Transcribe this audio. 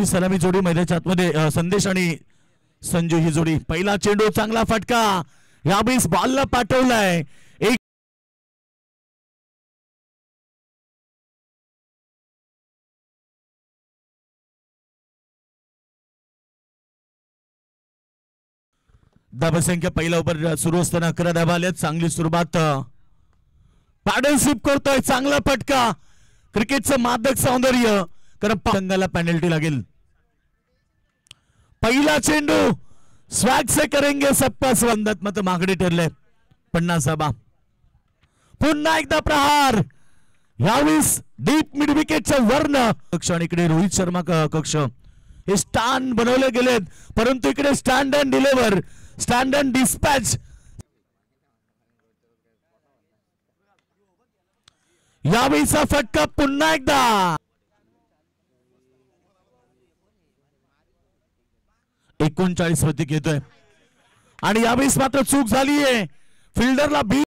ही सलामी जोडी मैदानाच्या आतमध्ये संदेश आणि संजू ही जोडी। पहिला चेंडू चांगला फटका यावेळेस बॉलला पाठवलाय एक धावसंख्या पहिला ओव्हर सुरू असताना 11 धावा आल्यात। चांगली सुरुवात पार्टनरशिप करतोय चांगला फटका क्रिकेटचं मादक सौंदर्य कारण संघाला पेनल्टी लागेल। पहिला चेंडू स्वॅग से करेंगे सबका स्वागत मत मागणी ठरले 50 धावा। पुन्हा एकदा प्रहार यावेळेस डीप मिड विकेटच्या वर्ण कक्ष आणि इकडे रोहित शर्मा कक्ष हे स्टँड बनवले गेलेत परंतु इकडे stand and deliver stand and dispatch यावेळीचा फटका पुन्हा एकदा 39 प्रतीक येतोय आणि यावेळेस मात्र चूक झालीये फिल्डरला